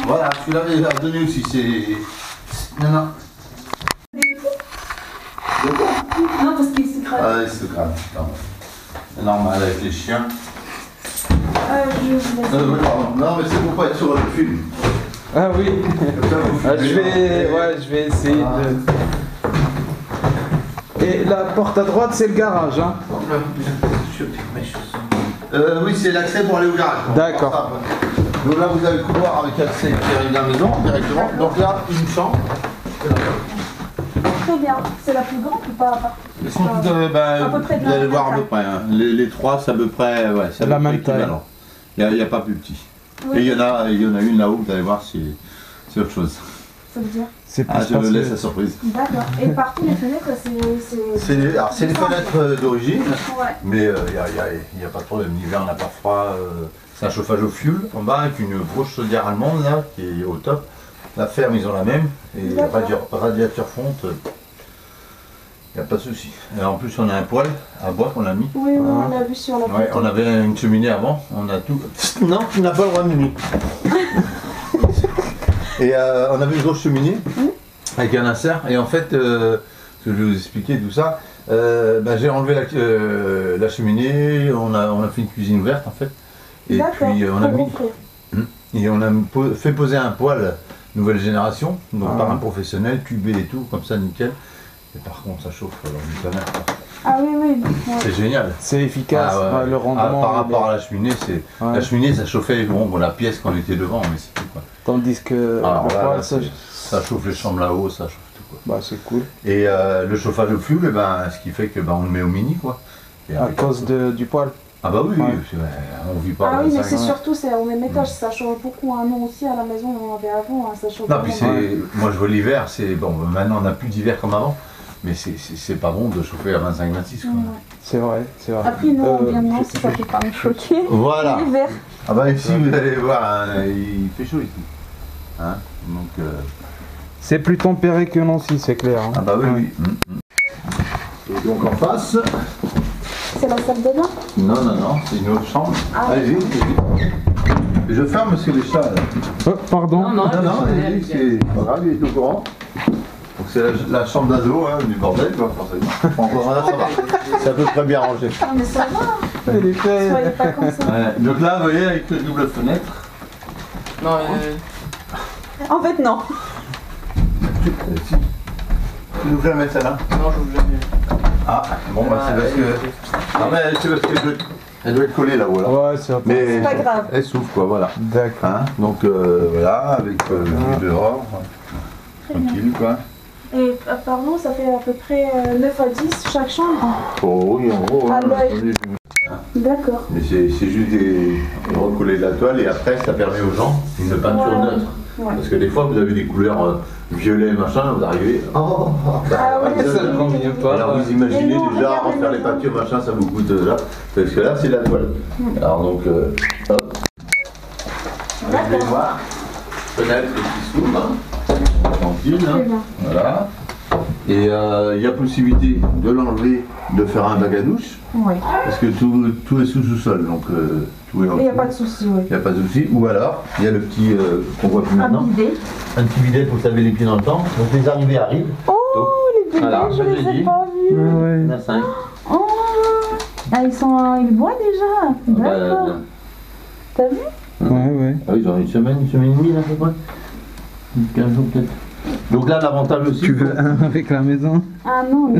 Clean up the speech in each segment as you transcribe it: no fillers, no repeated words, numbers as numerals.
Voilà, celui-là, il a donné aussi. C'est. Non, non. Non, parce qu'il se crame. Ah, il se crame. C'est normal avec les chiens. Non, mais c'est pour pas être sur le film. Ah oui. Je vais essayer de. Et la porte à droite, c'est le garage, hein? Oui, c'est l'accès pour aller au garage. D'accord. Donc là, vous avez le couloir avec accès qui arrive dans la maison directement. Donc là, une chambre. Très bien. C'est la plus grande ou pas? Ils sont toutes, vous allez voir à peu près. Hein. Les trois, c'est à peu près. Ouais, c'est la même taille. Il n'y a pas plus petit. Oui. Et il y en a une là-haut, vous allez voir, c'est autre chose. Ça veut dire? C'est plus je me laisse la surprise. D'accord. Et partout, les fenêtres, c'est les fenêtres d'origine, Ouais. mais il n'y a pas de problème. L'hiver, on n'a pas froid. C'est un chauffage au fioul en bas avec une grosse chaudière allemande là, qui est au top. La ferme, ils ont la même. Et radiateur fonte, il n'y a pas de souci. Et en plus, on a un poêle à bois qu'on a mis. Oui, on l'a vu sur la photo. Ouais, on avait une cheminée avant, on a tout. Non, tu n'as pas le droit de Mimi. Et on avait une grosse cheminée avec un insert. Et en fait, ce que je vais vous expliquer tout ça, j'ai enlevé la cheminée, on a fait une cuisine ouverte en fait. Et puis on a fait poser un poêle nouvelle génération, donc par un professionnel, tubé et tout, comme ça nickel. Et par contre ça chauffe alors du tonnerre. Ah oui, oui. Ouais. C'est génial. C'est efficace, le rendement. Par rapport à la cheminée, la cheminée ça chauffait la pièce quand on était devant, mais c'est tout quoi. Tandis que le poêle, ça chauffe les chambres là-haut, ça chauffe tout quoi. Bah c'est cool. Et le chauffage au fioul, ce qui fait que on le met au mini quoi. Et à cause du poêle. Ah bah oui, on vit pas. Ah oui, mais c'est surtout au même étage, ça chauffe beaucoup. Nous aussi à la maison, on avait avant, ça chauffe. Non, puis moi je vois l'hiver, c'est bon, maintenant on n'a plus d'hiver comme avant, mais c'est pas bon de chauffer à 25-26 quoi. C'est vrai, c'est vrai. Après nous, on vient de Nancy, ça fait pas me choquer. Voilà. L'hiver. Ah bah ici vous allez voir, il fait chaud ici. Hein, donc. C'est plus tempéré que Nancy, c'est clair. Hein. Ah bah oui, oui. Et donc en face. C'est la salle de bain? Non, non, non, c'est une autre chambre. Allez-y, je ferme parce que les chats là. Oh, pardon. Non, allez-y, c'est pas grave, il est au courant. Donc c'est la chambre d'ado, du bordel, quoi, forcément. Bon, là, ça va. C'est à peu près bien rangé. Ah, mais ça va. Elle est faite. Soyez pas comme ça. Ouais. Donc là, vous voyez, avec le double fenêtre. Non, En fait, non. Tu nous fais mettre celle-là? Non, je vous jamais. Ah, bon, c'est parce que. Ah, mais c'est parce que elle doit être collée là-haut, là. Ouais, c'est pas grave. Elle souffle, quoi, voilà. D'accord. Hein, donc voilà, avec le dehors. Tranquille, quoi. Et pardon, ça fait à peu près 9 à 10 chaque chambre? Oh oui, en gros. À l'œil. D'accord. Mais c'est juste des recoller de la toile et après ça permet aux gens une peinture neutre. Ouais. Parce que des fois vous avez des couleurs violet machin, vous arrivez. Oh, ah oui, ça ne convient pas. Alors vous imaginez déjà refaire les peintures machin, ça vous coûte là. Parce que là c'est la toile. Alors donc hop. Vous allez voir. Fenêtre qui s'ouvre. Tranquille. Voilà. Et il y a possibilité de l'enlever, de faire un bac à douche. Oui. Parce que tout est sous-sol, donc tout est en dessous. Il n'y a pas de souci, oui. Il n'y a pas de souci. Ou alors, il y a le petit qu'on voit plus maintenant. Un petit bidet pour se laver les pieds dans le temps. Donc les arrivées arrivent. Oh, donc, les bidets, voilà, je les ai pas vus. Ouais. Il y en a 5. Oh, ah, ils boivent déjà. D'accord. T'as vu? Ouais. Ah oui, ils ont une semaine et demie là, à peu près. 15 jours peut-être. Donc là, l'avantage aussi. Tu veux un avec la maison? Ah non.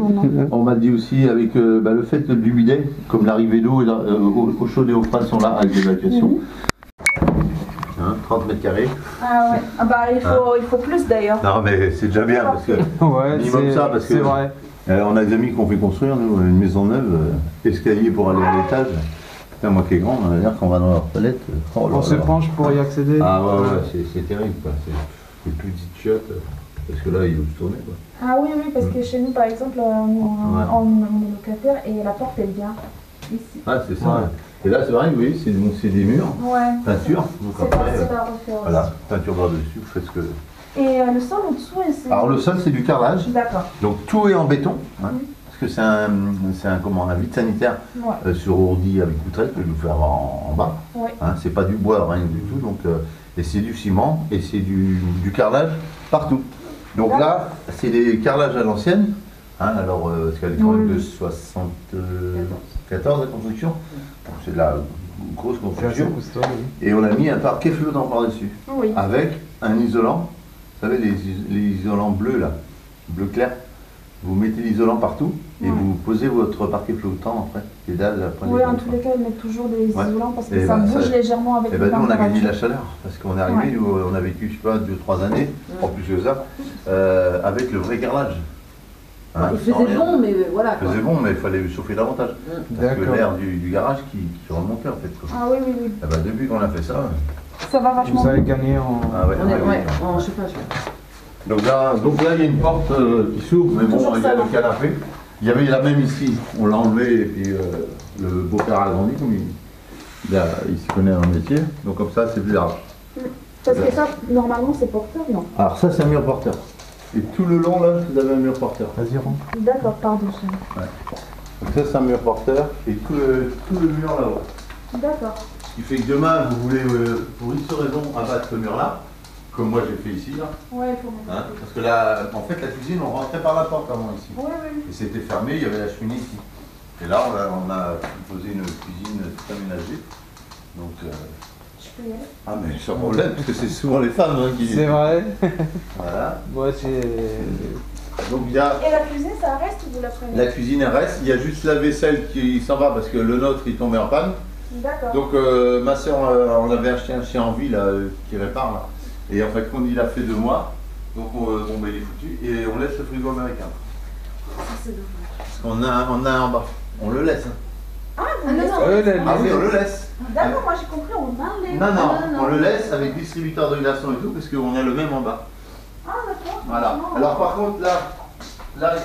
On m'a dit aussi avec le fait du bidet, comme l'arrivée d'eau et eau chaude et eau froide sont là avec l'évacuation. 30 mètres carrés. Ah ouais. Ah bah il faut plus d'ailleurs. Non mais c'est déjà bien parce que minimum ça parce que c'est vrai. On a des amis qui ont fait construire nous une maison neuve, escalier pour aller à l'étage. Putain, moi qui est grand, on va dire qu'on va dans leur toilette. On se penche pour y accéder. Ah ouais, c'est terrible quoi. C'est plus petite chiotte. Parce que là, il veut se tourner quoi. Ah oui, parce que chez nous, par exemple, on est locataire et la porte, elle vient ici. Ah, c'est ça. Ouais. Et là, c'est vrai, oui, c'est des murs. Ouais. Peinture. Donc après, voilà, peinture par-dessus, vous faites ce que... Et le sol en dessous, c'est... Alors le sol, c'est du carrelage. D'accord. Donc tout est en béton. Hein, parce parce que c'est un vide sanitaire Ouais. sur ordi avec poutrelle que je vous fais avoir en bas. Ouais. Hein, c'est pas du bois, rien du tout. Donc, et c'est du ciment et c'est du carrelage partout. Donc là, c'est des carrelages à l'ancienne. Hein, alors, parce qu'elle est quand même de 74 la construction. Donc, c'est de la grosse C'est assez construction. costaud, oui. Et on a mis un parquet flottant par-dessus. Oui. Avec un isolant. Vous savez, les isolants bleus là, bleu clair. Vous mettez l'isolant partout et Ouais. vous posez votre parquet flottant après. Les dalles, après, Oui, en tous les cas, ils mettent toujours des Ouais. isolants parce que Et ça ben, bouge ça- légèrement avec Et les ben nous on a gagné de la températures. chaleur parce qu'on est arrivé, Ouais. nous, on a vécu, je sais pas, 2-3 années, en plus que ça, avec le vrai carrelage. Hein, Il sans faisait rien. bon, mais voilà. Il quoi. faisait bon, mais il fallait chauffer davantage. Parce que D'accord. l'air du garage qui remontait en fait. Quoi. Ah oui, oui, oui. Eh ben, depuis qu'on a fait ça, Ça va vachement Vous avez mieux. gagné en. ah ouais, On est, ouais, ouais, ouais. en chauffage. Ouais. Donc là, il y a une porte qui s'ouvre, mais bon, Toujours il y a ça, le non. canapé. Il y avait la même ici, on l'a enlevé et puis le beau-père a grandi, comme il s'y connaît dans le métier. Donc comme ça, c'est plus grave. Parce que ça, normalement, c'est porteur, non? Alors ça, c'est un mur porteur. Et tout le long, là, vous avez un mur porteur. Vas-y, rentre. D'accord, pardon. chérie. Donc ça, c'est un mur porteur et tout le mur là-haut. D'accord. Ce qui fait que demain, vous voulez, pour X raison, abattre ce mur-là, comme moi j'ai fait ici, là. Ouais, il faut mettre. Hein, parce que là, en fait, la cuisine, on rentrait par la porte avant ici. Oui, oui, Et c'était fermé, il y avait la cheminée ici. Et là, on a posé une cuisine tout aménagée. Donc, je peux y aller. ah mais sans problème, parce que c'est souvent les femmes hein, qui... C'est vrai. Voilà. Moi, c'est. Donc il y a... Et la cuisine, ça reste ou vous la prenez? La cuisine elle reste, il y a juste la vaisselle qui s'en va parce que le nôtre il tombait en panne. D'accord. Donc ma soeur, on avait acheté un chien en vie là, qui répare là. Et en fait, quand il a fait 2 mois, donc bon, ben, il est foutu et on laisse le frigo américain. Ça, c'est dommage. Parce qu'on a un en bas. On le laisse. Hein. Ah, vous Ah, non, laissez- non. Ah oui, on le laisse. D'accord, moi j'ai compris, on enlève. Non, non, non, non. on le laisse avec distributeur de glaçons et tout parce qu'on a le même en bas. Ah, d'accord. Voilà. Non, Alors par contre là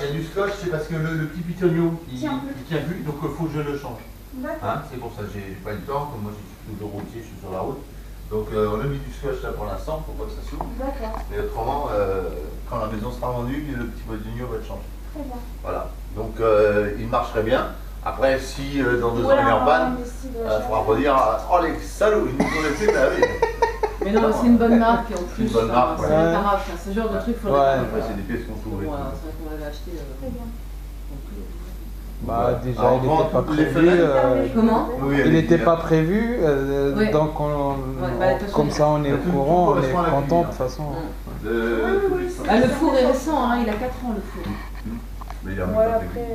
il y a du scotch, c'est parce que le petit pitonio il Tient plus. tient plus, donc il faut que je le change. D'accord. Hein, c'est pour ça que j'ai pas eu le temps, comme moi je suis toujours routier, je suis sur la route. Donc on a mis du scotch là pour l'instant, pour pas que ça s'ouvre. D'accord. Mais autrement, quand la maison sera vendue, le petit pitonio va être changé. Très bien. Voilà. Donc il marcherait bien. Après, si dans 2 ans Ouais, il est en panne, on décide, il faudra redire oh les salauds, ils nous ont laissé la vie. Mais non, c'est une bonne marque en plus. une bonne marque, C'est ouais. réparable. Enfin, ce genre de truc, faut le Ouais. réparer. Après, c'est des pièces qu'on trouve. et Bon, tout. c'est vrai qu'on l'avait acheté. Très bien. Bah, déjà, Alors, il vendre n'était pas toutes les prévu. fenêtres. Comment Oui, Il allez-y. n'était pas prévu, Ouais. donc bah, de toute façon, comme ça on est tout- au tout courant, on est correspond à la content de cuisine. toute façon. Ah, le four est récent, hein, il a 4 ans le four. Mais il a même Ouais, pas prévu. après,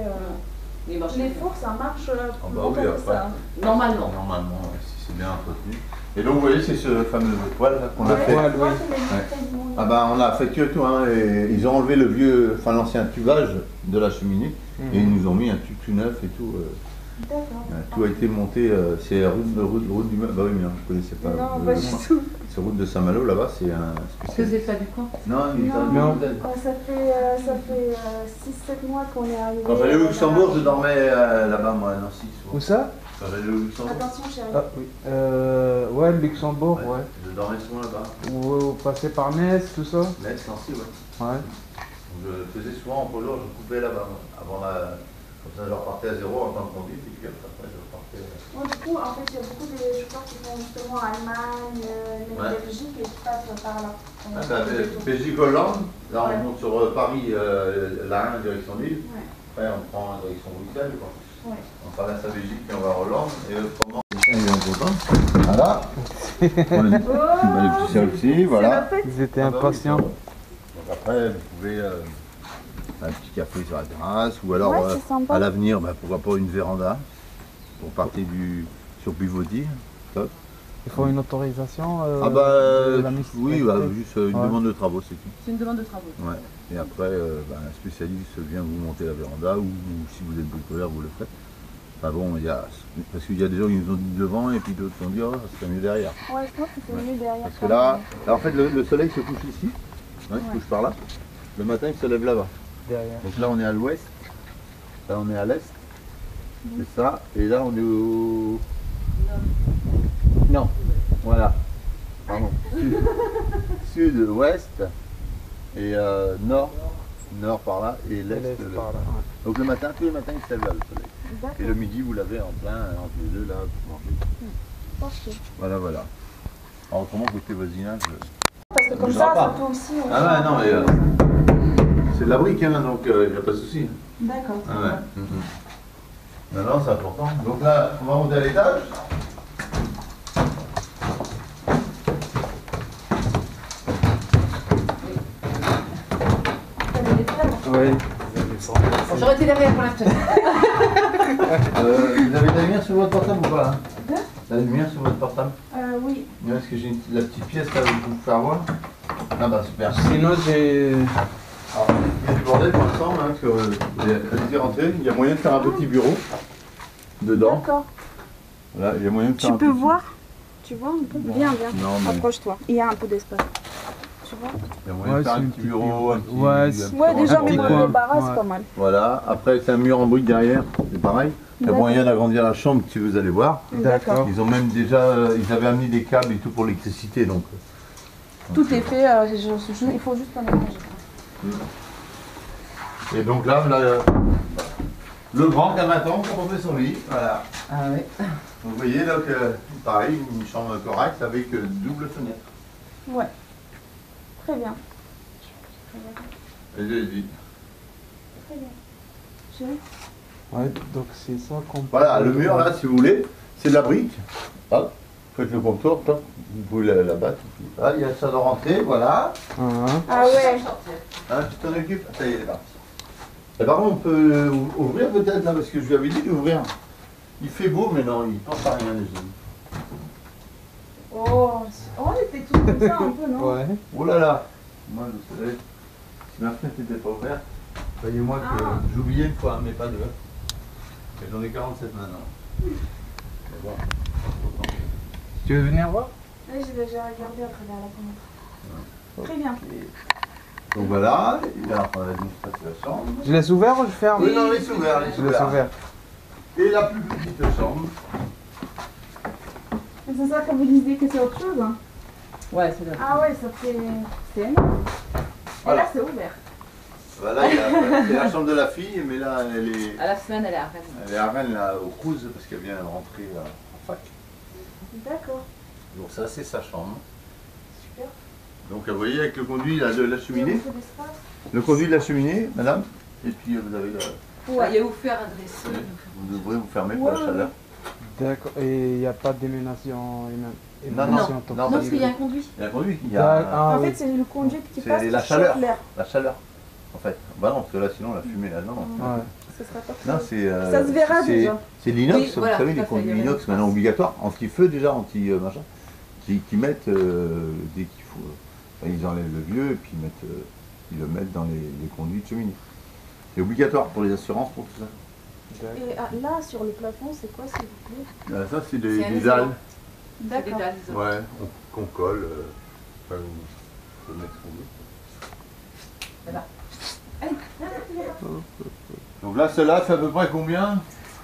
Il marche les bien. fours, ça marche bah longtemps oui, que après. ça. Normalement. Normalement, si c'est bien entretenu. Et donc, vous voyez, c'est ce fameux poêle là, qu'on a Ouais, fait. Ouais, moi, oui. c'est les Ouais. quasiment- Ah bah, on a fait que tout, hein, et ils ont enlevé le vieux, enfin l'ancien tubage de la cheminée, Mhm. et ils nous ont mis un tube tout neuf et tout. D'accord. Tout a été monté, c'est route du bah oui, mais non, je connaissais pas. Non, le pas coin. du tout. C'est route de Saint-Malo, là-bas, c'est un Parce que vous spécial. n'êtes pas du coin. Non, il est Non. Non. Ça fait 6-7 mois qu'on est arrivé. Quand j'allais au Luxembourg, je dormais là-bas, moi, à Nancy. souvent. Où ça? Quand j'allais au Luxembourg, Attention, chérie. Ah oui. Ouais, Luxembourg, ouais. je dormais souvent là-bas. Vous passez par Metz, tout ça? Metz, Nancy, ouais. Ouais. Donc, je faisais souvent en polo, je coupais là-bas, moi, avant comme ça je repartais à 0 en temps de conduite, et puis après je repartais. Bon, du coup, en fait, il y a beaucoup de chauffeurs qui font justement Allemagne, même Ouais. Belgique et qui passent par là. Ah, bah, Belgique, Hollande, là Ouais. on monte sur Paris, la 1 direction Lille, Ouais. après on prend la direction Bruxelles, quoi. Ouais. On traverse la Belgique et on va à Hollande, et autrement, ils sont contents. Voilà. On a les petits ça aussi, voilà. Ils étaient Ah bah oui, impatients. ça va. Donc après, vous pouvez un petit café sur la terrasse, ou alors Ouais, c'est sympa. à l'avenir, bah, pourquoi pas une véranda, pour partir sur Pivoti. Top. Il faut une autorisation Ah bah de la municipalité. oui, bah, juste une Ouais. demande de travaux, c'est tout. C'est une demande de travaux. Ouais. Et après, un spécialiste vient vous monter la véranda, ou si vous êtes bricoleur, vous le faites. Enfin bon, parce qu'il y a des gens qui nous ont dit devant, et puis d'autres qui ont dit, oh, ça serait mieux derrière. Ouais, je pense que c'est mieux derrière. Parce que là, en fait, le soleil se couche ici, hein, il se couche par là. Le matin, il se lève là-bas. Derrière. Donc là, on est à l'ouest, là, on est à l'est, c'est ça, et là, on est au... Non, voilà, pardon, sud, ouest, et nord, nord par là et l'est. L'est par là, ouais. Donc le matin, tous les matins, il se lève là le soleil. Et D'accord. le midi, vous l'avez en plein entre les deux là pour manger. Parfait. Voilà, voilà. Alors, autrement, côté voisinage. Parce que comme bougera ça, pas. ça peut aussi. Ah ouais, non, mais c'est de la brique, hein, donc il n'y a pas de souci. D'accord. Ah ouais. Non, non, c'est important. Donc là, on va monter à l'étage. Oui. J'aurais été derrière pour la fenêtre. Vous avez de la lumière sur votre portable ou pas hein? La lumière sur votre portable? Oui. Est-ce que j'ai la petite pièce là où vous pouvez faire voir? Ah bah super. Sinon, j'ai. Alors, il y a du bordel pour l'instant, hein, parce que allez-y rentrer. Il y a moyen de faire un petit bureau dedans. D'accord. Voilà, il y a moyen de faire Tu un peux petit- voir? Tu vois un peu? Viens, viens. Non, mais Approche-toi. Il y a un peu d'espace. Tu vois? il y a moyen Ouais, de faire c'est un un petit petit bureau, un bureau. petit. Ouais, un c'est- petit Ouais, déjà, rangement mais de- pour le débarras, c'est Ouais. pas mal. Voilà, après c'est un mur en brique derrière, c'est pareil. Il y a D'accord. moyen d'agrandir la chambre si vous allez voir. D'accord. Ils ont même déjà, ils avaient amené des câbles et tout pour l'électricité donc. Tout est fait, il faut juste aménager. Et donc là, le grand camaton pour tomber son lit, voilà. Ah oui. Vous voyez donc, pareil, une chambre correcte avec double fenêtre. Ouais. Très bien. Allez-y. Très bien. Chérie? Ouais, donc c'est ça qu'on peut. Voilà, le mur là, si vous voulez, c'est de la brique. Hop, faites le contour, top. Vous pouvez la battre. Ah, il y a ça de rentrer, voilà. Ah, Ah ouais. Hein, tu t'en occupes? Ça y est, là. Et par contre, on peut ouvrir peut-être là, parce que je lui avais dit d'ouvrir. Il fait beau, mais non, il pense à rien les hommes. Oh, on était tous comme ça un peu, non? ouais. Oh là là. Moi, je savais, si ma fenêtre n'était pas ouverte, croyez-moi que j'oubliais une fois, mais pas deux. Et j'en ai 47 maintenant. Mais bon. Tu veux venir voir? Oui, j'ai déjà regardé à travers la fenêtre. Très bien. Donc voilà, et alors on a dit ça c'est la chambre. Je laisse ouvert ou je ferme? Oui, non, laisse ouvert, laisse Je laisse ouvert. ouvert. Et la plus petite chambre. Mais c'est ça que vous disiez que c'est autre chose, hein? Ouais, c'est là. Ah ouais, ça fait... C'est énorme. Et Voilà. là, c'est ouvert. Voilà, c'est la chambre de la fille, mais là elle est, À la semaine, elle est à Rennes. elle est à Rennes là, au Cruz, parce qu'elle vient de rentrer en fac. D'accord. Donc ça c'est sa chambre. Super. Donc vous voyez avec le conduit là, de la cheminée. Beaucoup d'espace. Le conduit de la cheminée, madame. Et puis vous avez la... Il y a où faire un dressing. Vous devrez vous fermer pour la Ouais. chaleur. D'accord. Et il n'y a pas d'émanation. Non, non, non, Non, parce qu'il y a un conduit. Il y a un conduit, il y a Ah, En oui. fait, c'est le conduit qui C'est passe la qui chaleur. chauffe l'air. la chaleur. En fait, bah non, parce que là sinon la fumée là, non. Ouais. Ce sera pas Non, très... c'est. Ça se verra c'est- déjà. C'est l'inox, Oui, voilà, vous savez, tout à les fait, conduits il y a inox une maintenant trace. obligatoires, anti-feu déjà, anti-machin, qui mettent dès qu'il faut. Enfin, ils enlèvent le vieux et puis ils le mettent dans les conduits de cheminée. C'est obligatoire pour les assurances, pour tout ça. Et là, sur le plafond, c'est quoi, s'il vous plaît? Ça, c'est C'est des un dalles. isolant. C'est des D'accord. dalles isolantes. Ouais, qu'on colle. Enfin, on peut mettre ce qu'on veut. Voilà. Donc là, celle-là, c'est à peu près combien?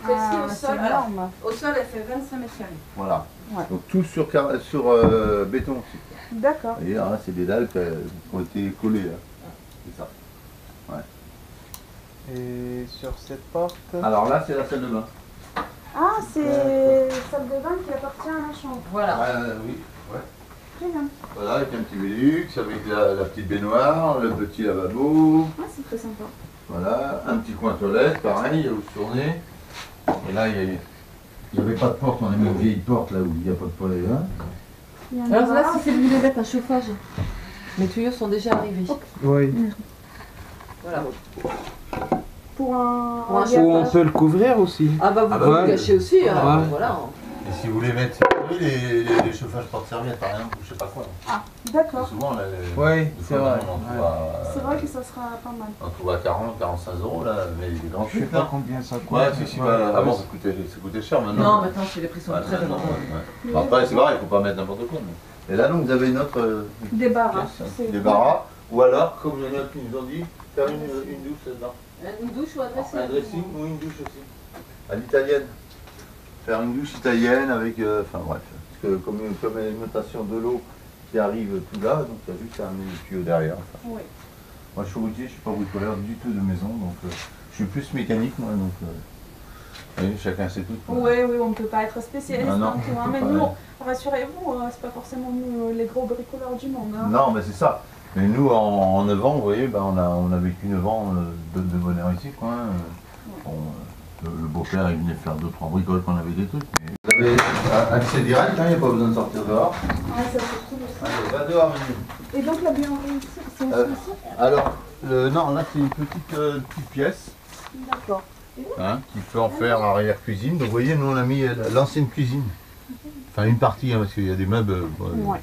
Celle-ci au c'est sol, alors, énorme. au sol, elle fait 25 mètres carrés. Voilà. Ouais. Donc tout sur béton aussi. D'accord. Vous voyez, là, c'est des dalles qui ont été collées. Là. C'est ça. Et sur cette porte. Alors là, c'est la salle de bain. Ah, c'est salle de bain qui appartient à la chambre. Voilà. Oui. Ouais. Très bien. Voilà, avec un petit Velux, avec la petite baignoire, le petit lavabo. Ah, c'est très sympa. Voilà, un petit coin toilette, pareil, il y a où se tourner. Et là, il n'y avait pas de porte, on a mis une vieille porte là où il n'y a pas de toilette. Hein. Il y a un Alors là, débarras. si c'est voulu mettre un chauffage, mes tuyaux sont déjà arrivés. Oui. Voilà. Pour un... Pour un Ou on peut le couvrir aussi. Ah bah vous Ah bah pouvez ouais. le cacher aussi, hein. Ouais. Voilà. Et si vous voulez mettre oui, les chauffages porte-serviettes, par exemple, je sais pas quoi. D'accord. Souvent, là, Oui, des c'est fois, vrai. on en trouve Ouais. à, C'est vrai que ça sera pas mal. on trouve à 40, 45 euros, là, mais les grands Je sais trucs, pas là. combien ça coûte. Ouais, si, Ouais. bah, avant, ça coûtait cher, maintenant. Non, maintenant c'est les prix sont Ouais, très maintenant, élevés. ouais. Bon, après, c'est vrai, il ne faut pas mettre n'importe quoi. Mais... Et là, donc, vous avez une autre Débarras. pièce, C'est- débarras. Ou alors, comme il y en a qui nous ont dit, faire une douche là-dedans. Une douche ou un dressing. Un dressing ou une douche aussi. À l'italienne. Faire une douche italienne avec. Enfin bref. Parce que comme l'alimentation de l'eau qui arrive tout là, donc il y a juste à amener le tuyau derrière. Enfin, Oui. Moi je suis routier, je suis pas bricoleur du tout de maison, donc je suis plus mécanique moi, donc oui, chacun ses trucs. Oui, oui, on ne peut pas être spécialiste Ah non, en tout, hein, on peut mais pas, nous, ouais. rassurez-vous, c'est pas forcément nous les gros bricoleurs du monde. Hein. Non, mais c'est ça. Mais nous, en 9 ans, vous voyez, ben, on a vécu 9 ans de bonheur ici, quoi. Bon, le beau-père, il venait faire 2-3 bricoles quand on avait des trucs. Mais vous avez accès direct, il n'y a pas besoin de sortir dehors. Ah, ça c'est tout aussi. Allez, va dehors, Mimi. Et donc la buanderie ici, c'est aussi ici? Alors, non, là, c'est une petite pièce. D'accord. Hein, qui peut en faire arrière-cuisine. Donc vous voyez, nous on a mis l'ancienne cuisine. Enfin une partie, hein, parce qu'il y a des meubles Ouais.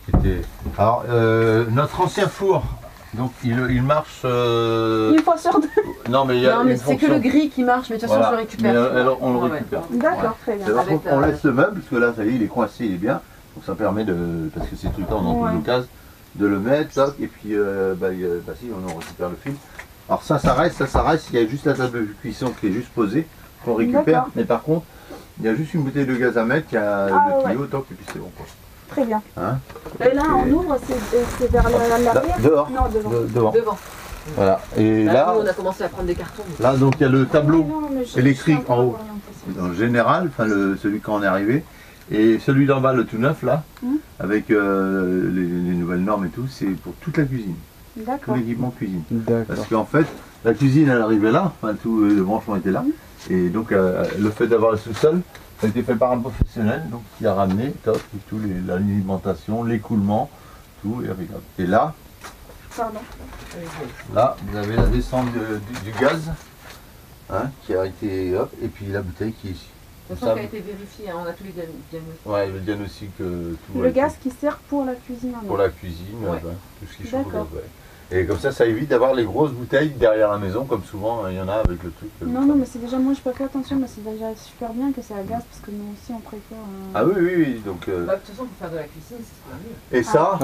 qui étaient... Alors, notre ancien four, donc il marche... Une fois sur deux. Non mais il y a Non, mais une c'est que fonction. le gris qui marche, mais de toute façon, Voilà. je le récupère. Mais, alors, on le Ouais, ouais. récupère. D'accord, très bien. C'est par Avec contre, on la- laisse le meuble, parce que là, ça y est, il est coincé, il est bien. Donc ça permet de... Parce que c'est tout le temps dans Ouais. toutes nos cases, de le mettre, toc, et puis, si, on en récupère le fil. Alors ça reste, il y a juste la table de cuisson qui est juste posée, qu'on récupère. D'accord. Mais par contre, il y a juste une bouteille de gaz à mettre, qui a Ah, le ouais. tuyau, toc, et puis c'est bon quoi. Très bien. Hein. Et là, on ouvre, c'est vers l'arrière? Dehors. Non, devant. Devant. Devant. Voilà. Et Là, là, nous, on a commencé à prendre des cartons. là, donc il y a le tableau Non, mais je électrique suis un peu en haut. orientée. en général, enfin celui quand on est arrivé, et celui d'en bas, le tout neuf là, avec les nouvelles normes et tout, c'est pour toute la cuisine, tout D'accord. l'équipement cuisine. D'accord. Parce qu'en fait, la cuisine elle arrivait là, enfin tout le branchement était là, et donc le fait d'avoir le sous-sol, ça a été fait par un professionnel, donc qui a ramené top, tout l'alimentation, l'écoulement, tout, et impeccable. Et là, Pardon. vous avez la descente du gaz, hein, qui a été, hop, et puis la bouteille qui est ici. De toute Ça, façon, qui a été vérifié, hein, on a tous les diagnostics. ouais, le diagnostic, tout Le a été- gaz qui sert pour la cuisine. en pour fait. la cuisine, Ouais. tout ce qui chauffe au D'accord. gaz, ouais. Et comme ça évite d'avoir les grosses bouteilles derrière la maison, comme souvent il y en a avec le truc. Non, non, mais c'est déjà, moi je peux faire attention, mais c'est déjà super bien que c'est à gaz parce que nous aussi on préfère. Ah oui, oui, oui, donc... Bah, de toute façon, pour faire de la cuisine, c'est ce qu'il y a mieux. Et ça,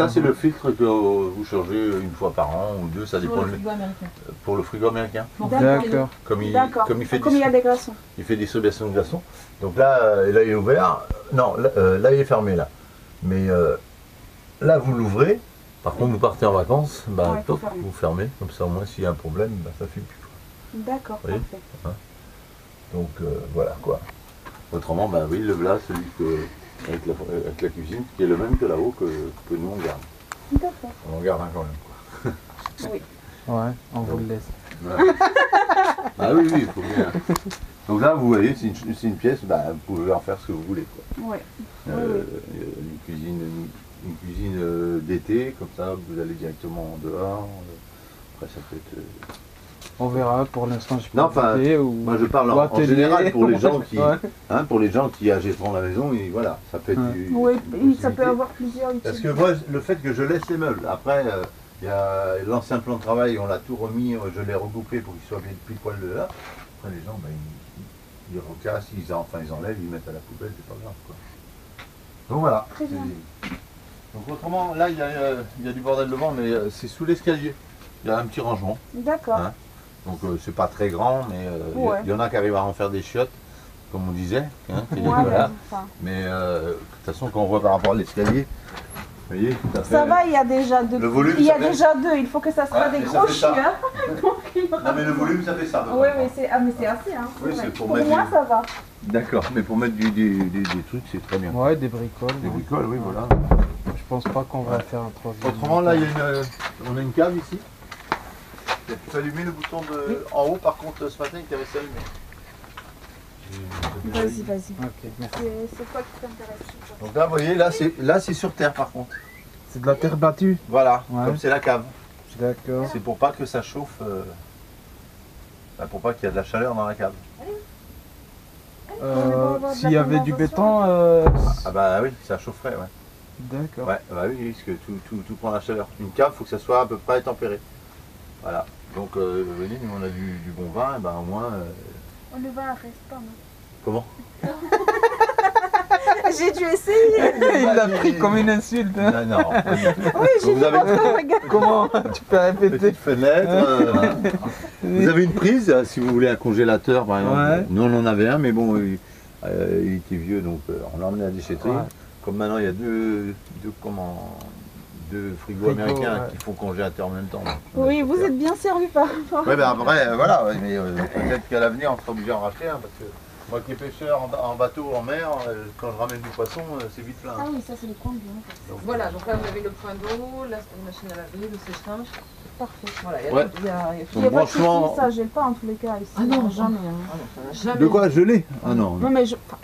Oui. c'est le filtre que vous changez une fois par an ou deux, ça Pour dépend le frigo américain. pour le frigo américain. Bon, D'accord. Comme il, D'accord. comme il fait Comme il y a des des glaçons. il fait distribution de glaçons. Donc là, là il est ouvert. Non, là il est fermé là. Mais là vous l'ouvrez. Par contre vous partez en vacances, bah Ouais, faut top, fermer. vous fermez. Comme ça au moins s'il y a un problème, bah, ça fait plus. D'accord, Oui. parfait. Donc voilà quoi. Autrement, bah oui, le voilà, celui avec la cuisine, qui est le même que là-haut que nous on garde. D'accord. On en garde un quand même. Ouais, on vous le laisse. Voilà. Ah oui, oui, il faut bien. Donc là, vous voyez, c'est une pièce, bah, vous pouvez en faire ce que vous voulez. Quoi. Ouais. Une cuisine d'été, comme ça, vous allez directement dehors. Après, ça peut être... On verra, pour l'instant je peux Non, enfin, ou... Moi, je parle ou en atelier. général pour les gens qui, Ouais. pour les gens qui achèteront la maison, et voilà, ça peut être Ouais. une Oui, ça possibilité. peut avoir plusieurs Parce utilités. que moi, le fait que je laisse les meubles, après, il y a l'ancien plan de travail, on l'a tout remis, je l'ai regroupé pour qu'il soit bien pile poil de là. Après, les gens, ben, ils recassent, ils enlèvent, ils mettent à la poubelle, c'est pas grave. Quoi. Donc voilà. Très bien. Donc autrement, là, il y a du bordel devant, mais c'est sous l'escalier. Il y a un petit rangement. D'accord. Hein. Donc c'est pas très grand, mais Ouais. il y en a qui arrivent à en faire des chiottes, comme on disait. Hein, et Ouais, voilà. enfin, Mais de toute façon, quand on voit par rapport à l'escalier, vous voyez, ça fait... ça va, il y a déjà deux. Le volume, il y a ça fait- déjà deux. Il faut que ça sera Ouais, des et ça gros fait ça. chiens. Donc, il y aura- Non mais le volume, ça fait ça. Oui, mais c'est assez. Hein, Oui, vrai. c'est pour Pour mettre moi, du- ça va. D'accord, mais pour mettre des trucs, c'est très bien. Ouais, des bricoles. Des ouais. bricoles, oui, voilà. Je pense pas qu'on va faire un troisième. Autrement, là, on a une cave ici. Il faut allumer le bouton en haut, par contre, ce matin, il était resté allumé. Vas-y, vas-y. Ok, merci. C'est quoi qui t'intéresse? Donc là, vous voyez, là, c'est sur terre, par contre. C'est de la terre battue. Voilà, Ouais. comme c'est la cave. D'accord. C'est pour pas que ça chauffe, pour pas qu'il y ait de la chaleur dans la cave. S'il y avait du béton, Ah bah oui, ça chaufferait, ouais. d'accord. Ouais, bah oui, parce que tout prend la chaleur. Une cave, il faut que ça soit à peu près tempéré. Voilà. Donc, vous voyez, nous on a du bon vin, et ben au moins... Le vin reste pas, non? Comment? J'ai dû essayer. Il l'a pris comme une insulte. Hein. Non, non, pas du tout. Oui, j'ai Vous vu avez- votre regard. Comment? Tu peux répéter? Petite fenêtre. Vous avez une prise, si vous voulez un congélateur par exemple. Ouais. Nous on en avait un, mais bon, il était vieux, donc on l'a emmené à la déchetterie. Ouais. Comme maintenant il y a de frigo Frigo, américains ouais. qui font congélateur en même temps. Oui, vous êtes bien servi par rapport. Ouais, ben après, voilà, ouais, mais peut-être qu'à l'avenir, on sera obligé d'en racheter un, parce que moi qui est pêcheur en bateau, en mer, quand je ramène du poisson, c'est vite plein. Ah oui, ça c'est les coins bien. Voilà, donc là vous avez le point d'eau, la machine à laver, le séchage. Parfait. Voilà, il y a Ouais. tout, il y a Il tout. n'y a pas de franchement- soucis, ça gèle pas en tous les cas ici. Ah non, jamais. Ah non, ça n'a jamais. De quoi gelé? Ah non. Non mais je. enfin,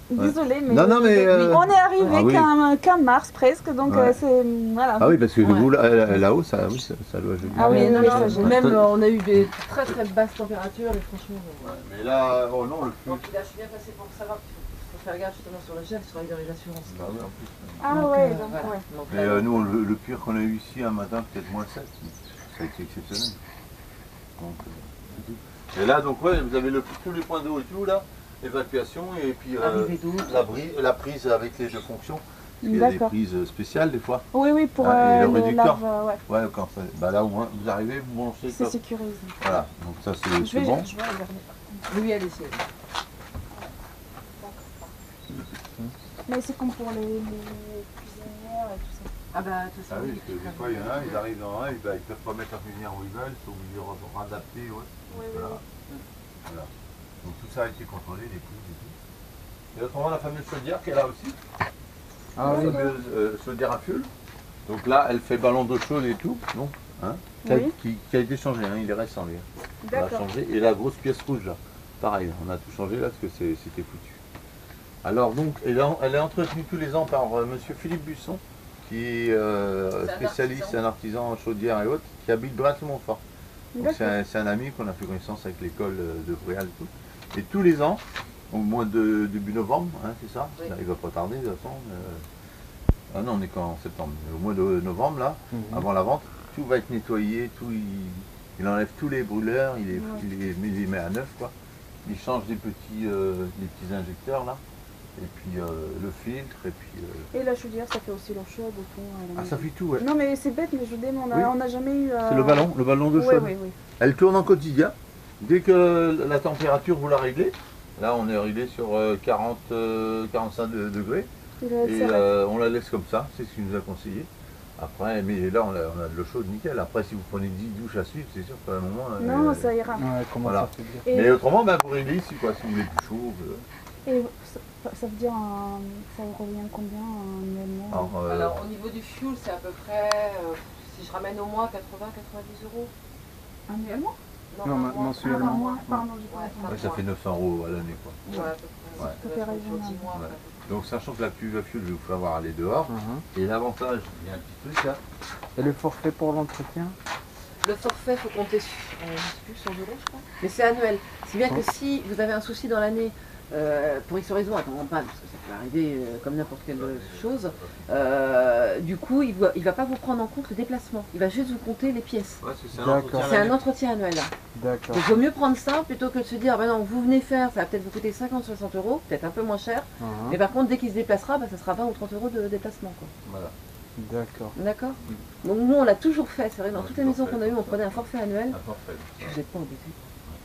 désolée, mais. Non, non, mais, on est arrivé ah oui. qu'en mars presque, donc Ouais. c'est. Voilà. Ah oui, parce que Ouais. vous, là-haut, ça, oui, ça doit geler. Ah oui, Mais non, non, mais ça non, gèle. même on a eu des très très basses températures et franchement. Ouais, mais là, oh non, le Donc flux. là, je suis bien passé pour savoir qu'il faut faire gaffe justement sur le gel, sur les assurances. Bah oui, en plus. Ah Donc, ouais, voilà. donc ouais. Donc, Mais là, nous, le pire qu'on a eu ici un matin, peut-être moins 7, ça a été exceptionnel. Donc, c'est tout. Et là, donc, ouais, vous avez tous les points d'eau et tout, là, évacuation, et puis arrivée d'eau. la prise avec les deux fonctions. Parce qu'il y a des D'accord. prises spéciales des fois. Oui, oui, pour Ah, et le les réducteur. laves, ouais. Ouais, quand ça, bah là au moins vous arrivez, vous branchez C'est comme. sécurisé. Voilà, donc ça Je c'est vais, bon. je vais regarder. Oui, allez-y. Mais c'est comme pour les cuisinières et tout ça. Ah bah, tout ça. Ah oui, parce que des fois il y en a, ils arrivent dans un, ils peuvent pas mettre la cuisinière où ils veulent, ils sont obligés de réadapter, ouais. Oui, Voilà. Voilà. Donc tout ça a été contrôlé, les prises et tout. Et autrement la fameuse chaudière qui est là aussi. Ah La oui. fameuse chaudière à fioul. Donc là elle fait ballon d'eau chaude et tout, non hein, Oui. qui a été changé, hein, il est récent lui. On l'a D'accord. changé. Et la grosse pièce rouge là, pareil, on a tout changé là parce que c'était foutu. Alors donc, elle est entretenue tous les ans par monsieur Philippe Busson, qui est C'est un spécialiste, artisan. un artisan en chaudière et autres, qui habite Brest-le-Montfort. Donc D'accord. c'est un ami qu'on a fait connaissance avec l'école de Bréal et tout. Et tous les ans, au mois de début novembre, hein, c'est ça, Oui. ça, il va pas tarder de toute façon. Ah non, on est qu'en septembre. Mais au mois de novembre, là, avant la vente, tout va être nettoyé, tout, il enlève tous les brûleurs, il les met à neuf, quoi. Il change des petits injecteurs là, et puis le filtre, et puis. Et la chaudière, ça fait aussi l'eau chaude au fond. Ah, ça fait tout, ouais. Non mais c'est bête, mais je demande, Oui. on n'a jamais eu. C'est le ballon de Oui, chaude. oui, oui. Elle tourne en quotidien. Dès que la température vous la réglez, là on est réglé sur 45 degrés, Il va être et serré. on la laisse comme ça, c'est ce qu'il nous a conseillé. Après, mais là on a de l'eau chaude nickel. Après, si vous prenez 10 douches à suivre, c'est sûr qu'à un moment. Non, ça ira. Ouais, comment Voilà. ça fait dire? Et, Mais autrement, ben, vous réglez ici, quoi, si vous voulez plus chaud. et ça veut dire, ça revient combien annuellement Alors, Alors, au niveau du fuel, c'est à peu près, si je ramène au mois, 80-90 euros. Annuellement Non, Non, par mois. mensuellement. Ah, par mois, pardon, j'ai pas Ouais, entendu. par ouais, ça fait 900 € à l'année, quoi. Ouais, à peu près. Ouais. Ça fait Sur 10 raisonnable. mois, Ouais. à peu près. Donc, sachant que la cuve à fuel, je vais vous faire voir aller dehors. Mhm. Et l'avantage, il y a un petit truc là. Et le forfait pour l'entretien? Le forfait, il faut compter sur, je sais plus, 100 euros, je crois. Mais c'est annuel. Si bien que si vous avez un souci dans l'année, pour X raison, attends, pas, parce que ça peut arriver comme n'importe quelle chose, du coup, il va pas vous prendre en compte le déplacement. Il va juste vous compter les pièces. Ouais, c'est un D'accord. entretien à C'est un l'année. entretien annuel. D'accord. Donc, il vaut mieux prendre ça plutôt que de se dire, ah ben non, vous venez faire, ça va peut-être vous coûter 50-60 euros, peut-être un peu moins cher. Mhm. Mais par contre, dès qu'il se déplacera, bah, ça sera 20 ou 30 euros de déplacement. Quoi. Voilà. D'accord. D'accord. Donc nous, on l'a toujours fait. C'est vrai, dans Ouais, toutes les toujours maisons fait, qu'on a eues, on comme ça. prenait un forfait annuel. Un forfait. Vous n'êtes pas embêtés.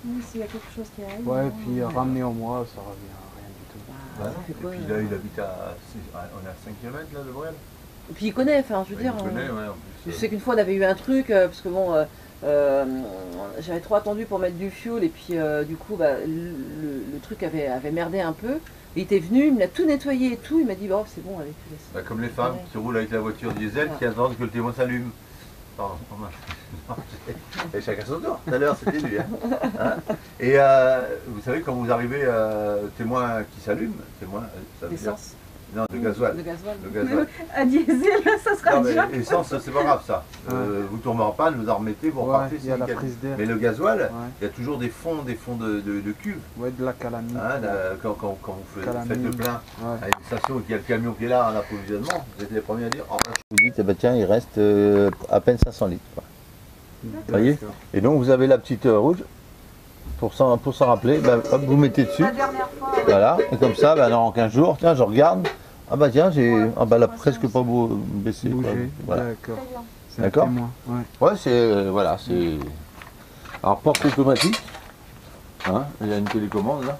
Oui, s'il y a quelque chose qui arrive. Ouais, et non, puis ramener au mois, ça revient à rien du tout. Bah, Bah ça non. fait Et quoi, puis là, il habite on est à 5 km là de Bréal. Et puis il connaît, enfin, je veux Ouais, dire. il connaît, ouais, en Je plus. sais qu'une fois on avait eu un truc, parce que bon, j'avais trop attendu pour mettre du fuel et puis du coup bah, le truc avait merdé un peu. Il était venu, il me l'a tout nettoyé et tout, il m'a dit oh, c'est bon, allez, tu laisses. Bah, comme les femmes qui roulent avec la voiture diesel qui attendent que le témoin s'allume. Pardon, et chacun son tour. Tout à l'heure, c'était lui. Hein. Et vous savez, quand vous arrivez témoin qui s'allume, témoin, ça veut dire. L'essence. Non, de gasoil. De gasoil. De gasoil. À diesel, ça sera Non, mais dur. essence, c'est pas grave ça. Vous tombez en panne, vous en remettez, vous Ouais, repartez, il y a c'est la nickel. prise d'air. Mais le gasoil, Ouais. il y a toujours des fonds de cuve. Ouais, de la calamite. Hein, quand vous faites Calamine. le plein Ouais. à une station et qu'il y a le camion qui est là en approvisionnement, vous êtes les premiers à dire oh, vous dites, eh ben, tiens, il reste à peine 500 litres. Quoi. Voyez. D'accord. Et donc vous avez la petite rouge, pour s'en rappeler, ben, hop, vous mettez dessus, La dernière fois, ouais. voilà, et comme ça, ben, dans 15 jours, tiens, je regarde, ah bah tiens, j'ai Ouais, ah bah, elle a ouais, presque c'est pas baissé. quoi. Bouger. Voilà. D'accord. Très bien. C'est un D'accord. témoin. Ouais. Ouais, c'est voilà, c'est. Alors porte automatique. Hein, il y a une télécommande là.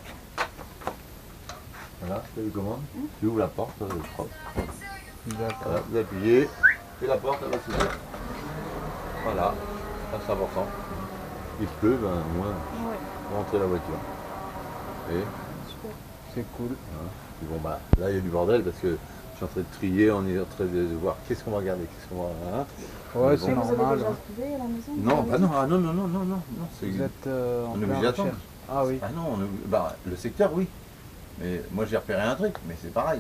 Voilà, télécommande. Tu ouvres la porte, propre. D'accord. Voilà, vous appuyez Et la porte, elle va s'ouvrir. Voilà, ça c'est important. Il pleut, ben moins Ouais, rentrer la voiture. Et super. C'est cool. puis bon bah là il y a du bordel parce que je suis en train de trier, on est en train de voir qu'est-ce qu'on va garder, qu'est-ce qu'on va. Hein. Ouais, Mais c'est Et bon. vous avez normal. déjà Hein. trouvé à la maison? Non, bah non, ah non, non, non, non, non, non, c'est. Vous êtes en On est plein obligé d'attendre. recherche. Ah oui. Ah non, bah, le secteur oui. Mais moi j'ai repéré un truc, mais c'est pareil.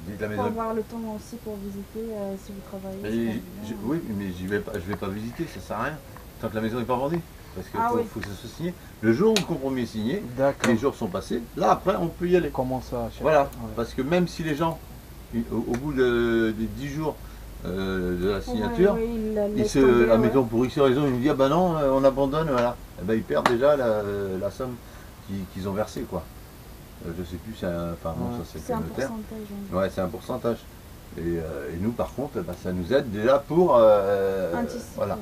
Dites la Pour maison. avoir le temps aussi pour visiter si vous travaillez. Mais c'est bien. oui, mais je vais pas visiter, ça sert à rien. Tant que la maison n'est pas vendue. Parce qu'il Ah oui. faut que ça soit signé. Le jour où le compromis est signé, D'accord. les jours sont passés, là après on peut y aller. Comment ça chercher? Voilà, Ouais. parce que même si les gens, au bout des 10 jours de la signature, Ouais, ouais, il la ils laisse se, tomber, admettons pour X raison, ils nous disent ah ben non, on abandonne, voilà. Eh ben, ils perdent déjà la somme qu'ils ont versée quoi. Je sais plus, enfin bon, Ouais. ça c'est C'est le un notaire. pourcentage. hein. Ouais, c'est un pourcentage. Et nous par contre, bah, ça nous aide déjà pour Anticiper, voilà, ouais.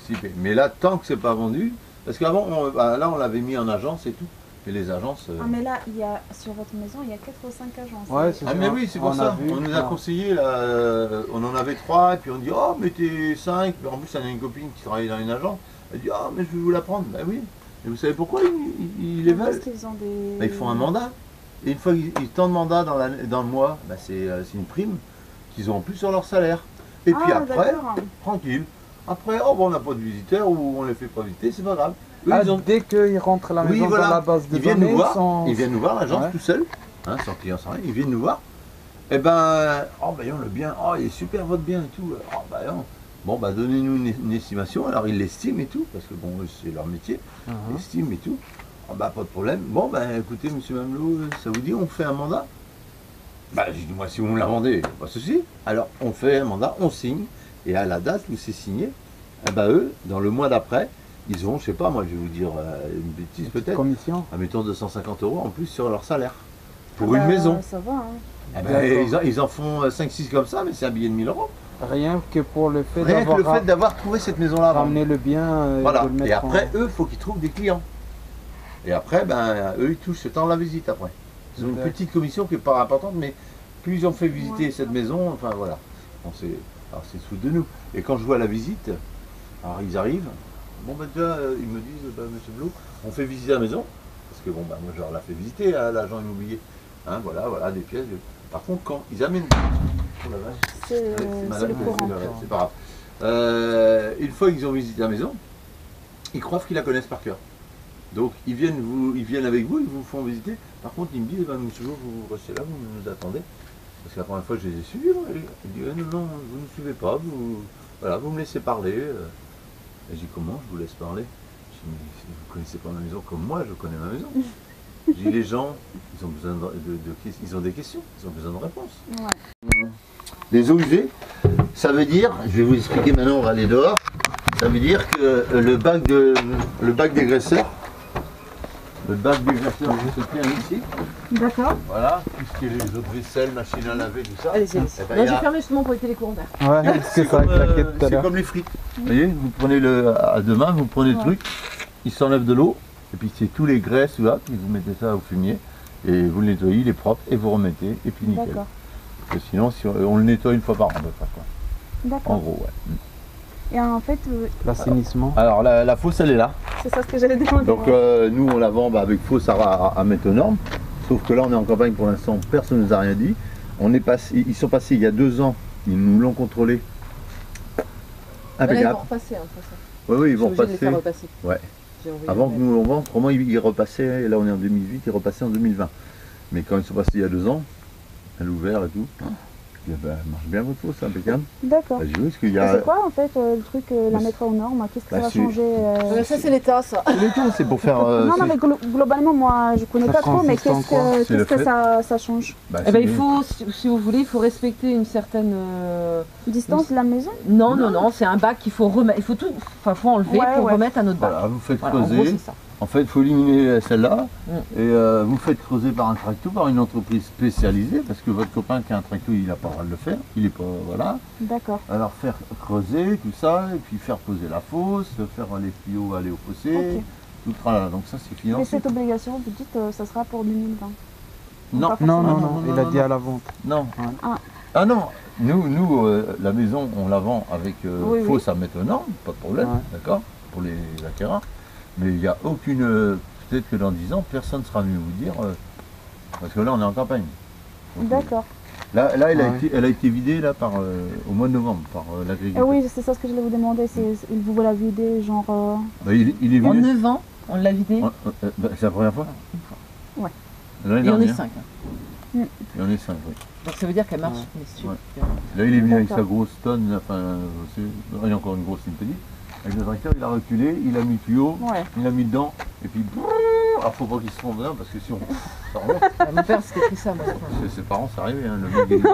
anticiper. Mais là, tant que c'est pas vendu, parce qu'avant, là on l'avait mis en agence et tout. Et les agences. Ah mais là, il y a, sur votre maison, il y a 4 ou 5 agences. Ouais, c'est Ah ça. mais oui, c'est pour On a ça. vu, On nous a non. conseillé, là, on en avait 3, et puis on dit oh mettez 5. En plus, on a une copine qui travaille dans une agence. Elle dit ah mais je vais vous la prendre. Ben oui. Et vous savez pourquoi ils les Parce veulent? qu'ils ont des... Ben, ils font un mandat. Et une fois qu'ils tant de mandats dans le mois, ben, c'est une prime qu'ils ont en plus sur leur salaire. Et puis Ah, après, d'accord. tranquille. Après, oh, bon, on n'a pas de visiteurs ou on les fait pas visiter, c'est pas grave. Eux, Ah, ils ont dès qu'ils rentrent à la Oui, maison voilà. dans la base de ils viennent données, nous voir, sont- ils viennent nous voir l'agence Ouais. tout seul, hein, sans client, sans rien, ils viennent nous voir. Et ben, oh ben le bien, oh il est super votre bien et tout. Oh ben non. Bon bah donnez-nous une estimation, alors ils l'estiment et tout, parce que bon c'est leur métier, ils Mhm. estiment et tout. Oh bah pas de problème. Bon ben écoutez monsieur Mamelot, ça vous dit on fait un mandat? Bah j'ai dit moi si vous me la vendez, pas de souci. Alors on fait un mandat, on signe, et à la date où c'est signé, eh ben eux, dans le mois d'après, ils ont, je sais pas moi je vais vous dire une bêtise peut-être, Commission. admettons 250 € en plus sur leur salaire. Pour Ah une bah, maison. Ça va, hein. Eh ben, D'accord. ils en font 5-6 comme ça, mais c'est un billet de 1000 €. Rien que pour le fait Rien que le d'avoir fait d'avoir trouvé cette maison-là. avant. ramené le bien et Voilà. de le mettre Et après, en... eux, il faut qu'ils trouvent des clients. Et après, ben, eux, ils touchent ce temps de la visite après. Ils ont une D'accord. petite commission qui n'est pas importante, mais plus ils ont fait visiter Ouais. cette maison, enfin voilà. Bon, alors c'est sous de nous. Et quand je vois la visite, alors ils arrivent, bon ben déjà, ils me disent, bah, monsieur Blou, on fait visiter la maison, parce que bon, ben moi je leur la fais visiter à l'agent immobilier. Hein, voilà, des pièces. Par contre, quand ils amènent... Oh la vache. C'est Madame, le courant. c'est pas grave. Une fois qu'ils ont visité la maison, ils croient qu'ils la connaissent par cœur. Donc ils viennent avec vous, ils vous font visiter. Par contre, ils me disent, monsieur Blou, vous restez là, vous nous attendez. Parce que la première fois, je les ai suivis. Moi, ils disent, non, vous ne suivez pas, vous me laissez parler. Et je dis, comment je vous laisse parler? Je dis, mais si vous ne connaissez pas ma maison comme moi, je connais ma maison. Je dis, les gens, ils ont besoin ils ont des questions, ils ont besoin de réponses. Ouais. Les eaux usées, ça veut dire, je vais vous expliquer maintenant, on va aller dehors, ça veut dire que le bac dégraisseur se tient ici, D'accord. voilà, tout ce qui est les eaux de vaisselle, machine à laver, tout ça. Allez-y, allez-y. Eh ben, Non, il y j'ai a- fermé justement pour éviter les courants d'air. Ouais, c'est ça, claqué tout à c'est l'heure. comme les frites. Vous voyez, vous prenez à deux mains, vous prenez le Ouais. truc, il s'enlève de l'eau, et puis c'est tous les graisses là, puis vous mettez ça au fumier, et vous le nettoyez, il est propre, et vous remettez, et puis nickel. D'accord. Parce que sinon, si on le nettoie une fois par an, à peu près, quoi. En D'accord. gros, ouais. Et en fait, L'assainissement. Alors la fosse, elle est là. c'est ça ce que j'allais demander. Donc nous, on la vend avec fosse à mettre aux normes. Sauf que là, on est en campagne pour l'instant, personne ne nous a rien dit. Ils sont passés il y a 2 ans, ils nous l'ont contrôlé. Là, ils vont Impeccable. repasser, hein, de toute façon. Oui, oui, ils Je vont suis obligée de les repasser. faire repasser. Ouais. J'ai envoyé Avant un que mail. nous on vende, autrement ils repassaient, là on est en 2018, ils repassaient en 2020. Mais quand ils sont passés il y a 2 ans, elle est ouverte et tout, je dis, ben, elle marche bien votre fosse, impeccable. D'accord. Ben, j'ai vu, parce qu'il y Et a... c'est quoi en fait le truc, la Mais mettre aux normes? Qu'est-ce que bah, ça va c'est- changer Ça, c'est l'État, ça. C'est les cas, c'est pour faire... Non, non, mais globalement, moi je connais Ça pas trop, mais consiste en quoi? C'est le qu'est-ce que fait. ça change? bah, Eh ben, c'est- il faut, si vous voulez, il faut respecter une certaine. Distance de la maison? Non, non, non, c'est un bac qu'il faut remettre. Il faut tout, enfin, faut enlever Ouais, pour ouais. remettre un autre bac. Voilà, vous faites Voilà, en gros, creuser. c'est ça. En fait, il faut éliminer celle-là Mm. et vous faites creuser par un tracteur, par une entreprise spécialisée, parce que votre copain qui a un tracteur, il n'a pas le droit de le faire, il est pas, voilà. D'accord. Alors faire creuser tout ça, et puis faire poser la fosse, faire les tuyaux aller au fossé, Ok. tout le tralala. Donc ça c'est Mais financé. cette obligation, vous dites, ça sera pour 2020. Non, pas Non, non, forcément. non, il a dit à la vente. non. Ouais. Ah. Ah non, la maison, on la vend avec Oui, fosse à mettre aux normes, pas de problème, Ouais. d'accord, pour les acquérants. Mais il n'y a aucune. Peut-être que dans 10 ans, personne ne sera venu vous dire. Parce que là, on est en campagne. Donc, D'accord. Là, Ouais. elle a été vidée là, au mois de novembre par l'agriculteur. Oui, c'est ça ce que je voulais vous demander. Vous la videz, genre. Bah, il est En vidé. 9 ans, on l'a vidé. Bah, c'est la première fois. Ouais. L'année Et on est dernière. 5. Et on est 5, oui. Donc ça veut dire qu'elle marche, Ouais. mais super. Là, il est venu avec D'accord. sa grosse tonne, enfin, il y a encore une grosse Intelli. Avec le tracteur, il a reculé, il a mis le tuyau, Ouais. il a mis dedans, et puis. Alors, faut pas qu'il se trompe dedans, parce que si on. Ça remonte. Mon père s'était pris ça, moi. Ses parents, c'est arrivé, hein, le mec,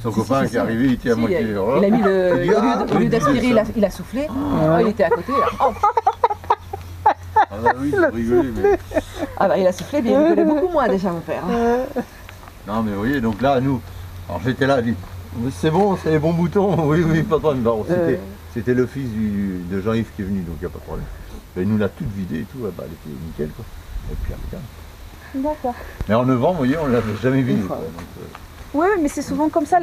son copain si, qui est arrivé, il était à Si, moitié. il a mis le. Il dit, ah, Au lieu il d'aspirer, dit ça. il a soufflé. Oh, il était à côté. Là. Oh, Ah bah oui, j'ai rigolé, mais. ah bah il a soufflé, mais il rigolait beaucoup moins déjà, mon père. Non, mais vous voyez, donc là, nous. Alors j'étais là, je dis, c'est bon, c'est les bons boutons. Oui, oui, pas de problème. Bon, c'était le fils de Jean-Yves qui est venu, donc il n'y a pas de problème. Et il nous l'a toute vidée et tout, bah, elle était nickel, quoi. Et puis, regarde. D'accord. Mais en 9 ans, vous voyez, on ne l'avait jamais vidée. fois. quoi, donc, Oui, mais c'est souvent comme ça.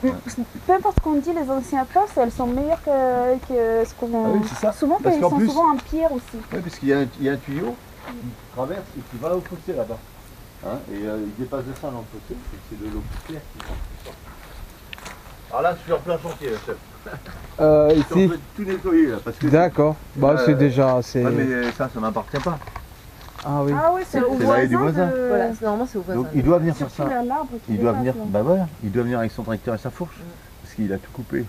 Peu importe ce qu'on dit, les anciens postes, elles sont meilleures que ce qu'on. Ah oui, c'est ça. Souvent, Parce ils qu'en sont plus- souvent en pierre aussi. Oui, parce qu'il y a un tuyau qui traverse et qui va au fossé là-bas. Hein, et il dépasse de ça dans le fossé, et c'est de l'eau claire qui sort. Alors là, je suis en plein chantier, là, chef. Je suis en Ici. train de tout nettoyer là, parce que. D'accord. Bah, c'est déjà assez. Ouais, mais ça m'appartient pas. Ah oui. Ah oui, c'est au C'est l'allée du voisin. Voilà, normalement c'est au voisin. Donc il doit venir faire Surtout ça. vers l'arbre qui Il doit dépasse, venir, là. bah voilà, il doit venir avec son tracteur et sa fourche. Parce qu'il a tout coupé.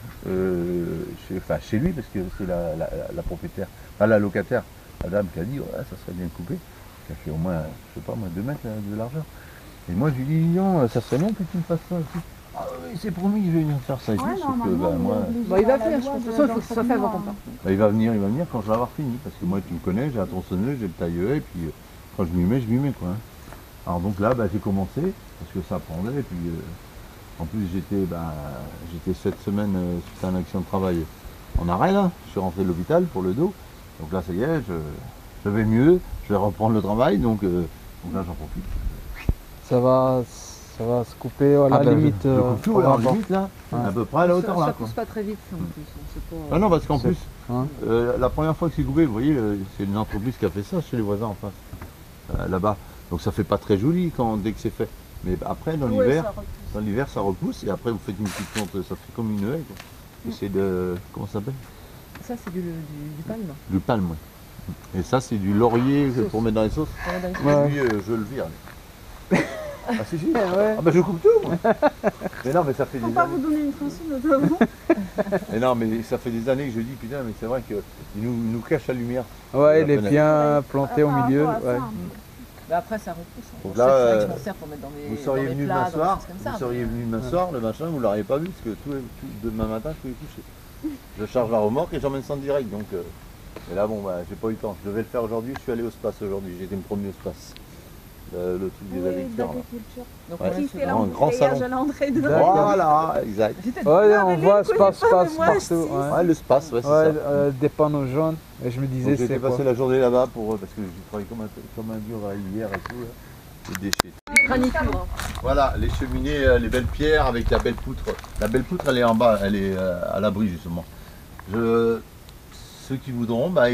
Chez lui, parce que c'est la propriétaire, pas la locataire, la dame qui a dit, ouais, ça serait bien coupé. Qui a fait au moins, je sais pas moi, 2 mètres de largeur. Et moi, je lui dis, non, ça serait bien que tu me fasses ça aussi. Ah oui, c'est promis, je vais venir faire ça et tout. Ouais, Sauf que, normalement, bah, moi, Bon, il va venir, je pense. De toute façon, il faut que ce soit fait avant qu'on parte. bah, il va venir quand je vais avoir fini. Parce que moi, tu me connais, j'ai la tronçonneuse, j'ai le tailleur, et puis quand je m'y mets, quoi. Hein. Alors donc là, bah, j'ai commencé, parce que ça prendait, et puis en plus j'étais cette semaine suite à un accident de travail en arrêt là, je suis rentré de l'hôpital pour le dos, donc là ça y est, je vais mieux, je vais reprendre le travail, donc là j'en profite. Ça va se couper à la Ah, ben, limite. je coupe tout au à la rapport. limite là, Ouais. à peu près à la hauteur Ça là quoi. pousse pas très vite en plus. On sait pas. Ah non, parce qu'en C'est- plus, hein. la première fois que c'est coupé, vous voyez, c'est une entreprise qui a fait ça chez les voisins en face, là-bas. Donc ça fait pas très joli dès que c'est fait. Mais après, dans l'hiver, ça repousse et après vous faites une petite plante, ça fait comme une haie. Quoi. Et c'est de. Comment ça s'appelle? Ça, c'est du palme. Du palme, oui. Et ça, c'est du laurier pour mettre dans les sauces. Ouais. Lui, je le vire. lui. Ah si, si. Ah bah je coupe tout, moi. Mais non, mais ça fait Faut des pas années. vous donner une tronçonneuse notamment. Mais non, mais ça fait des années que je dis, putain, mais c'est vrai qu'il nous cache la lumière. Ouais, il La est fenêtre. bien planté au Par milieu. rapport à Ouais. ça, Mais après, ça repousse. Hein. Donc C'est là, vrai que je m'en sers pour mettre dans Vous des, seriez dans des venu plats, demain dans des soir, choses comme ça. vous seriez venu demain soir, le machin, vous l'auriez pas vu, parce que tout demain matin, je peux y coucher. Je charge la remorque et j'emmène ça en direct, donc... et là, bon, bah, j'ai pas eu le temps. Je devais le faire aujourd'hui, je suis allé au space aujourd'hui, j'ai été me promener au space. Le truc des Oui, agriculteurs, là. d'agriculture. Donc, Ouais. on Qui laisse fait le- un grand l'embouteillage salon. à l'entrée de D'accord. Voilà, exact. Ouais, on mais voit lui, il space connaît pas, mais moi, partout. si. Ouais. Ouais, le space, ouais, c'est Ouais, ça. des panneaux jaunes. Et je me Donc, disais, j'ai été c'est quoi? passer la journée là-bas parce que j'ai travaillé comme un dur hier et tout, là. Les déchets. Granicure. Hein. Voilà, les cheminées, les belles pierres avec la belle poutre. La belle poutre, elle est en bas, elle est à l'abri justement. Ceux qui voudront, bah,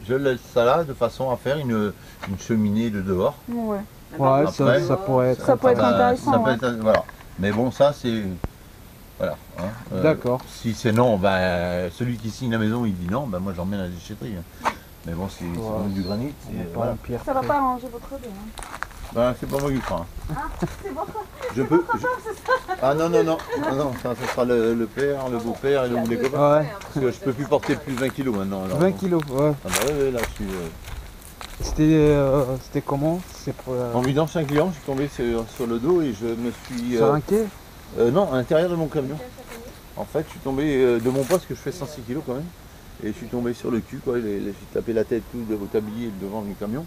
je laisse ça là de façon à faire une cheminée de dehors. Ouais. Ouais, Après, ça pourrait être. Ça peut être intéressant, ça peut ouais. être- voilà. Mais bon, ça c'est. Voilà. hein. D'accord. Si c'est non, bah, celui qui signe la maison, il dit non, bah, moi j'emmène à la déchetterie. Hein. Mais bon, c'est Ouais. du granit. On et pas voilà. en pierre Ça va frais. pas arranger votre vie. Hein. Bah, c'est pas moi qui le ferai. hein. C'est bon. Je peux. Ah non, non, non. Ah, non, ça sera le père, le beau-père et les copains. Ouais, Parce que je peux plus porter plus de 20 kilos maintenant. Alors, 20 donc. kilos, ouais. Ah bah ouais, là je suis. C'était comment? C'est pour. En vidant chez un client, je suis tombé sur le dos et je me suis. Sur un quai? Non, à l'intérieur de mon camion. En fait, je suis tombé de mon poids parce que je fais 106 kilos quand même. Et je suis tombé sur le cul, quoi. J'ai tapé la tête tout au tablier devant le camion.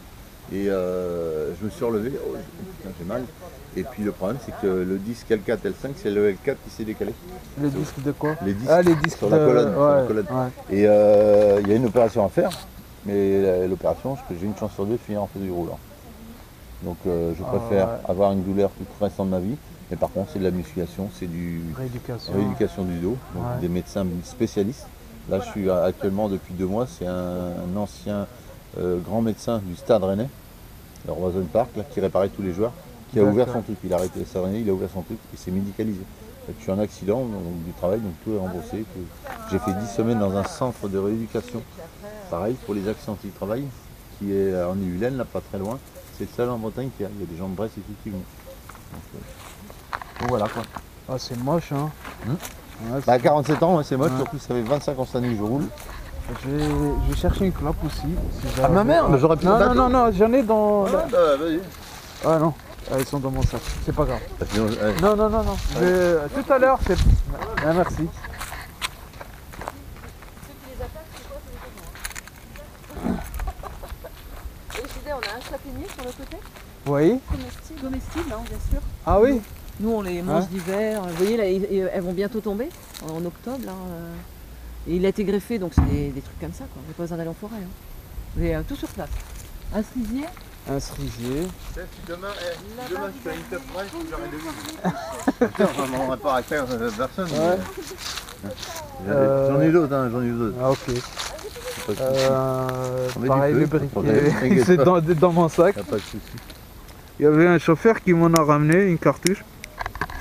Et je me suis relevé. Oh, putain, j'ai mal. Et puis le problème, c'est que le disque L4, L5, c'est le L4 qui s'est décalé. Le disque de quoi? Les disques Ah, les disques sur la de- colonne. sur la ouais, colonne. ouais. Et il y a une opération à faire. Mais l'opération, j'ai une chance sur deux de finir en fauteuil roulant. Donc je préfère ouais. avoir une douleur tout le restant de ma vie Mais par contre, c'est de la musculation, c'est du Rééducation. rééducation du dos, donc Ouais. des médecins spécialistes. Là, je suis actuellement depuis 2 mois, c'est un ancien grand médecin du Stade Rennais, le Roison Park, là, qui réparait tous les joueurs, qui a ouvert son truc. Il a arrêté le Stade Rennais, il a ouvert son truc et c'est médicalisé. Je suis en accident donc, du travail, donc tout est remboursé. J'ai fait 10 semaines dans un centre de rééducation, pareil pour les accidentés du travail, qui est en Yvelines, là pas très loin. C'est le seul en Bretagne qu'il y a. Il y a des gens de Brest et tout qui vont. Donc voilà quoi. Ah, c'est moche, hein. Ouais, Bah, 47 ans, ouais, c'est moche, Ouais. surtout ça fait 25 ans cette année que je roule. je vais chercher une clope aussi. Si Ah ma mère, mais j'aurais pu Non, le non, non, non, j'en ai dans. Ouais, bah vas-y. Ah non, ah, ils sont dans mon sac. C'est pas grave. Bah, sinon, ouais. Non, non, non, non. Tout à l'heure, c'est. Ah, merci. Et je disais, on a un châtaignier sur le côté, Vous voyez? comestible, hein, bien sûr. Ah oui? Nous, on les mange Hein d'hiver. Vous voyez, là, elles vont bientôt tomber, en octobre. Là, et il a été greffé, donc c'est des trucs comme ça. Quoi. On n'a pas besoin d'aller en forêt. Hein. Vous avez tout sur place. Un cerisier. Un cerisier. Demain, je fais une top presse, j'aurai 2 minutes. On n'en aurait pas à faire personne. Ouais. J'en ai d'autres, hein, j'en ai d'autres. Ah, ok. Pas de soucis. On met Pareil, du le feu, briquet, t'inquiète c'est pas. dans mon sac. Y a pas de soucis. Il y avait un chauffeur qui m'en a ramené une cartouche.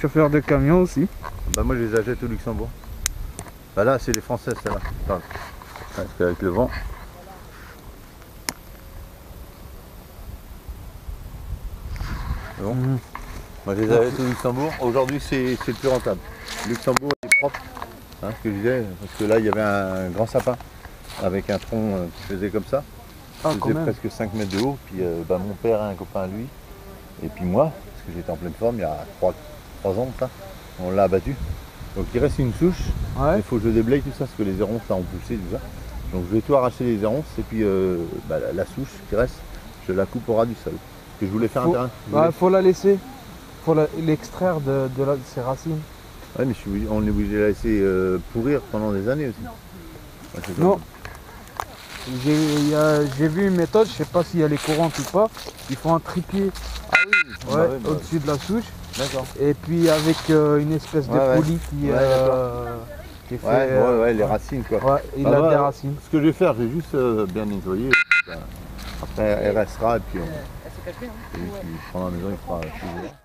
Chauffeur de camion aussi. Bah moi je les achète au Luxembourg. Bah là c'est les Françaises celles-là. Enfin, parce qu'avec le vent. Bon. Moi je les achète au Luxembourg. Aujourd'hui c'est le plus rentable. Le Luxembourg est propre. Hein, ce que je disais, parce que là il y avait un grand sapin avec un tronc qui faisait comme ça. Ah, Qui quand faisait même. presque 5 mètres de haut. Puis bah, mon père a un copain à lui. Et puis moi, parce que j'étais en pleine forme il y a 3 ans de ça, on l'a abattu. Donc il reste une souche. Ouais. Il faut que je déblaye tout ça parce que les hérons ça ont poussé tout ça. Donc je vais tout arracher les hérons et puis bah, la souche qui reste, je la coupe au ras du sol. Parce que je voulais faire un terrain. Je voulais- Faut la laisser. Faut l'extraire de ses racines. Ouais, mais on est obligé de la laisser pourrir pendant des années aussi. Ouais, c'est Non. comme- J'ai vu une méthode, je sais pas si elle est courante ou pas. Ils font un trépied Ah oui, ouais, bah ouais, bah au-dessus de la souche. d'accord. Et puis avec une espèce de Ouais, ouais. poulie qui, Ouais, qui fait. Ouais, les racines quoi. Ouais, il Ah a ouais, des ouais. racines. Ce que je vais faire, je vais juste bien nettoyer. Et puis, bah, après elle restera et puis on Elle s'est cachée. Hein. et puis, il prendra la maison, il fera.